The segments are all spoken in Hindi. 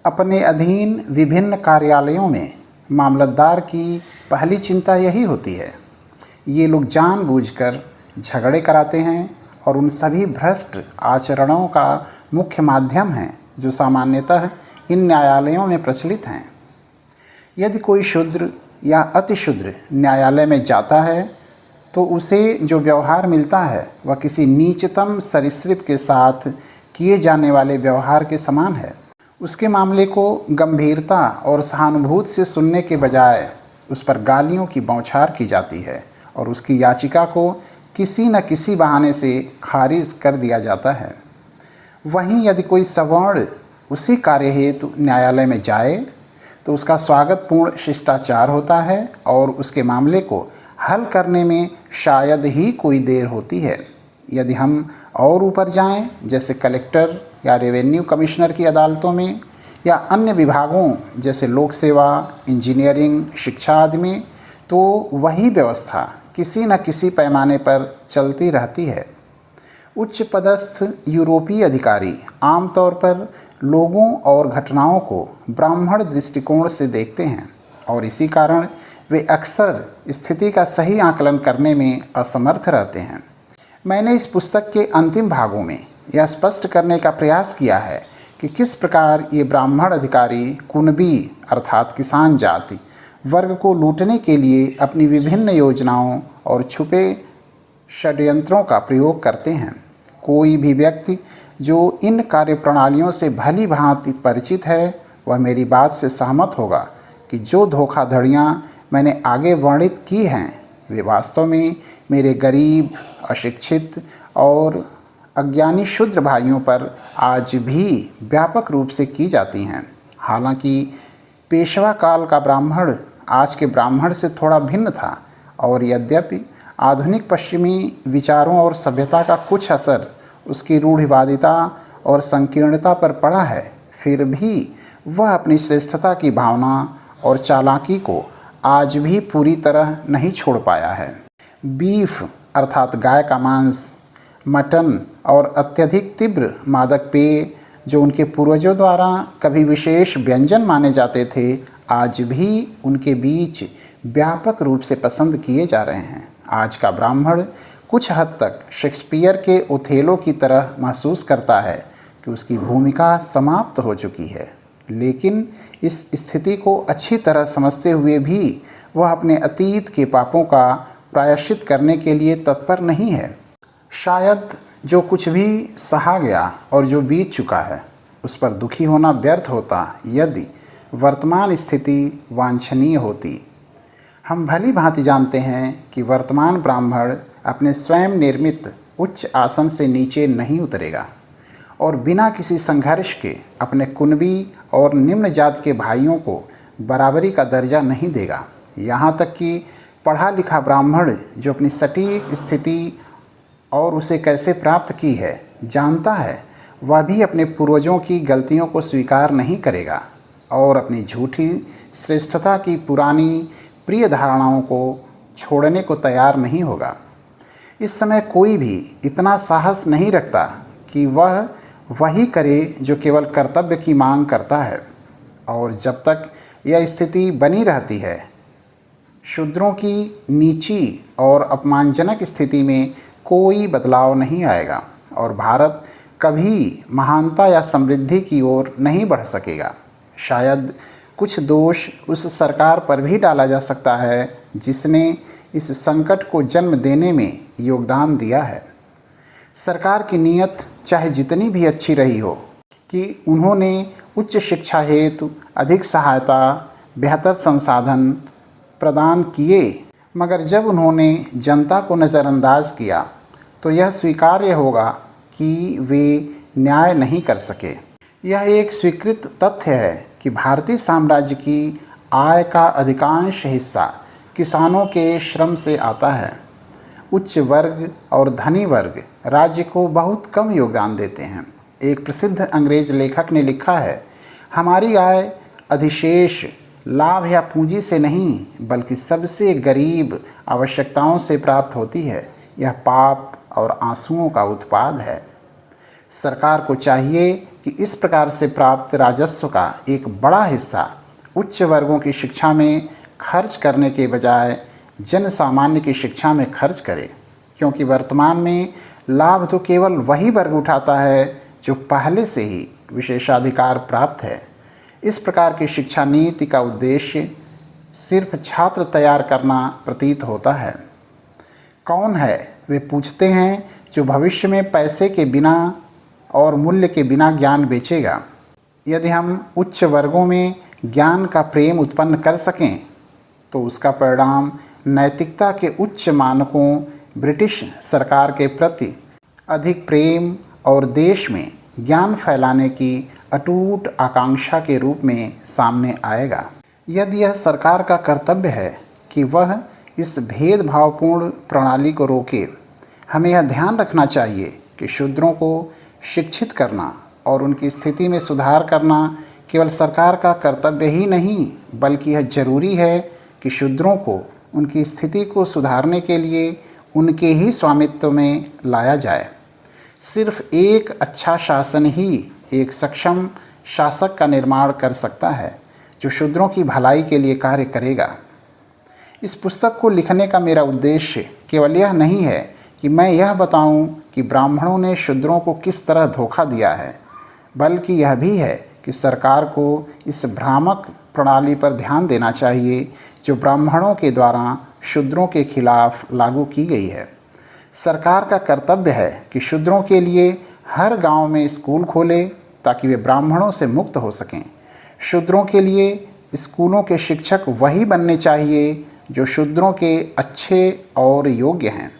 अपने अधीन विभिन्न कार्यालयों में मामलतदार की पहली चिंता यही होती है। ये लोग जानबूझकर झगड़े कराते हैं और उन सभी भ्रष्ट आचरणों का मुख्य माध्यम हैं जो सामान्यतः इन न्यायालयों में प्रचलित हैं। यदि कोई शूद्र या अतिशूद्र न्यायालय में जाता है तो उसे जो व्यवहार मिलता है वह किसी नीचतम सरीसृप के साथ किए जाने वाले व्यवहार के समान है। उसके मामले को गंभीरता और सहानुभूति से सुनने के बजाय उस पर गालियों की बौछार की जाती है और उसकी याचिका को किसी न किसी बहाने से खारिज कर दिया जाता है। वहीं यदि कोई सवर्ण उसी कार्य हेतु न्यायालय में जाए तो उसका स्वागतपूर्ण शिष्टाचार होता है और उसके मामले को हल करने में शायद ही कोई देर होती है। यदि हम और ऊपर जाएं, जैसे कलेक्टर या रेवेन्यू कमिश्नर की अदालतों में या अन्य विभागों जैसे लोक सेवा, इंजीनियरिंग, शिक्षा आदि में, तो वही व्यवस्था किसी न किसी पैमाने पर चलती रहती है। उच्च पदस्थ यूरोपीय अधिकारी आमतौर पर लोगों और घटनाओं को ब्राह्मण दृष्टिकोण से देखते हैं और इसी कारण वे अक्सर स्थिति का सही आकलन करने में असमर्थ रहते हैं। मैंने इस पुस्तक के अंतिम भागों में यह स्पष्ट करने का प्रयास किया है कि किस प्रकार ये ब्राह्मण अधिकारी कुणबी अर्थात किसान जाति वर्ग को लूटने के लिए अपनी विभिन्न योजनाओं और छुपे षड्यंत्रों का प्रयोग करते हैं। कोई भी व्यक्ति जो इन कार्यप्रणालियों से भली भांति परिचित है वह मेरी बात से सहमत होगा कि जो धोखाधड़ियाँ मैंने आगे वर्णित की हैं वे वास्तव में मेरे गरीब, अशिक्षित और अज्ञानी शूद्र भाइयों पर आज भी व्यापक रूप से की जाती हैं। हालांकि पेशवा काल का ब्राह्मण आज के ब्राह्मण से थोड़ा भिन्न था और यद्यपि आधुनिक पश्चिमी विचारों और सभ्यता का कुछ असर उसकी रूढ़िवादिता और संकीर्णता पर पड़ा है, फिर भी वह अपनी श्रेष्ठता की भावना और चालाकी को आज भी पूरी तरह नहीं छोड़ पाया है। बीफ अर्थात गाय का मांस, मटन और अत्यधिक तीव्र मादक पेय जो उनके पूर्वजों द्वारा कभी विशेष व्यंजन माने जाते थे, आज भी उनके बीच व्यापक रूप से पसंद किए जा रहे हैं। आज का ब्राह्मण कुछ हद तक शेक्सपियर के ओथेलो की तरह महसूस करता है कि उसकी भूमिका समाप्त हो चुकी है, लेकिन इस स्थिति को अच्छी तरह समझते हुए भी वह अपने अतीत के पापों का प्रायश्चित करने के लिए तत्पर नहीं है। शायद जो कुछ भी सहा गया और जो बीत चुका है उस पर दुखी होना व्यर्थ होता यदि वर्तमान स्थिति वांछनीय होती। हम भली भांति जानते हैं कि वर्तमान ब्राह्मण अपने स्वयं निर्मित उच्च आसन से नीचे नहीं उतरेगा और बिना किसी संघर्ष के अपने कुनबी और निम्न जाति के भाइयों को बराबरी का दर्जा नहीं देगा। यहाँ तक कि पढ़ा लिखा ब्राह्मण जो अपनी सटीक स्थिति और उसे कैसे प्राप्त की है जानता है, वह भी अपने पूर्वजों की गलतियों को स्वीकार नहीं करेगा और अपनी झूठी श्रेष्ठता की पुरानी प्रिय धारणाओं को छोड़ने को तैयार नहीं होगा। इस समय कोई भी इतना साहस नहीं रखता कि वह वही करे जो केवल कर्तव्य की मांग करता है, और जब तक यह स्थिति बनी रहती है शूद्रों की नीची और अपमानजनक स्थिति में कोई बदलाव नहीं आएगा और भारत कभी महानता या समृद्धि की ओर नहीं बढ़ सकेगा। शायद कुछ दोष उस सरकार पर भी डाला जा सकता है जिसने इस संकट को जन्म देने में योगदान दिया है। सरकार की नीयत चाहे जितनी भी अच्छी रही हो कि उन्होंने उच्च शिक्षा हेतु अधिक सहायता, बेहतर संसाधन प्रदान किए, मगर जब उन्होंने जनता को नज़रअंदाज किया तो यह स्वीकार्य होगा कि वे न्याय नहीं कर सके। यह एक स्वीकृत तथ्य है कि भारतीय साम्राज्य की आय का अधिकांश हिस्सा किसानों के श्रम से आता है। उच्च वर्ग और धनी वर्ग राज्य को बहुत कम योगदान देते हैं। एक प्रसिद्ध अंग्रेज लेखक ने लिखा है, हमारी आय अधिशेष लाभ या पूंजी से नहीं बल्कि सबसे गरीब आवश्यकताओं से प्राप्त होती है। यह पाप और आंसुओं का उत्पाद है। सरकार को चाहिए कि इस प्रकार से प्राप्त राजस्व का एक बड़ा हिस्सा उच्च वर्गों की शिक्षा में खर्च करने के बजाय जन सामान्य की शिक्षा में खर्च करे, क्योंकि वर्तमान में लाभ तो केवल वही वर्ग उठाता है जो पहले से ही विशेषाधिकार प्राप्त है। इस प्रकार की शिक्षा नीति का उद्देश्य सिर्फ छात्र तैयार करना प्रतीत होता है। कौन है वे पूछते हैं जो भविष्य में पैसे के बिना और मूल्य के बिना ज्ञान बेचेगा। यदि हम उच्च वर्गों में ज्ञान का प्रेम उत्पन्न कर सकें तो उसका परिणाम नैतिकता के उच्च मानकों ब्रिटिश सरकार के प्रति अधिक प्रेम और देश में ज्ञान फैलाने की अटूट आकांक्षा के रूप में सामने आएगा। यदि यह सरकार का कर्तव्य है कि वह इस भेदभावपूर्ण प्रणाली को रोके, हमें यह ध्यान रखना चाहिए कि शूद्रों को शिक्षित करना और उनकी स्थिति में सुधार करना केवल सरकार का कर्तव्य ही नहीं, बल्कि यह जरूरी है कि शूद्रों को उनकी स्थिति को सुधारने के लिए उनके ही स्वामित्व में लाया जाए। सिर्फ एक अच्छा शासन ही एक सक्षम शासक का निर्माण कर सकता है जो शूद्रों की भलाई के लिए कार्य करेगा। इस पुस्तक को लिखने का मेरा उद्देश्य केवल यह नहीं है कि मैं यह बताऊं कि ब्राह्मणों ने शूद्रों को किस तरह धोखा दिया है, बल्कि यह भी है कि सरकार को इस भ्रामक प्रणाली पर ध्यान देना चाहिए जो ब्राह्मणों के द्वारा शूद्रों के खिलाफ लागू की गई है। सरकार का कर्तव्य है कि शूद्रों के लिए हर गांव में स्कूल खोले ताकि वे ब्राह्मणों से मुक्त हो सकें। शूद्रों के लिए स्कूलों के शिक्षक वही बनने चाहिए जो शूद्रों के अच्छे और योग्य हैं।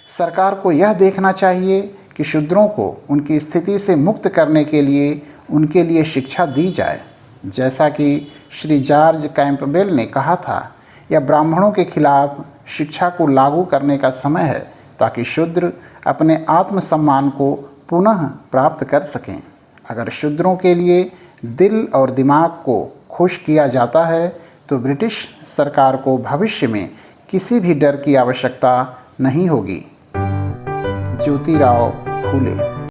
सरकार को यह देखना चाहिए कि शूद्रों को उनकी स्थिति से मुक्त करने के लिए उनके लिए शिक्षा दी जाए। जैसा कि श्री जॉर्ज कैंपबेल ने कहा था, यह ब्राह्मणों के खिलाफ शिक्षा को लागू करने का समय है ताकि शूद्र अपने आत्मसम्मान को पुनः प्राप्त कर सकें। अगर शूद्रों के लिए दिल और दिमाग को खुश किया जाता है तो ब्रिटिश सरकार को भविष्य में किसी भी डर की आवश्यकता नहीं होगी। ज्योतिराव फूले।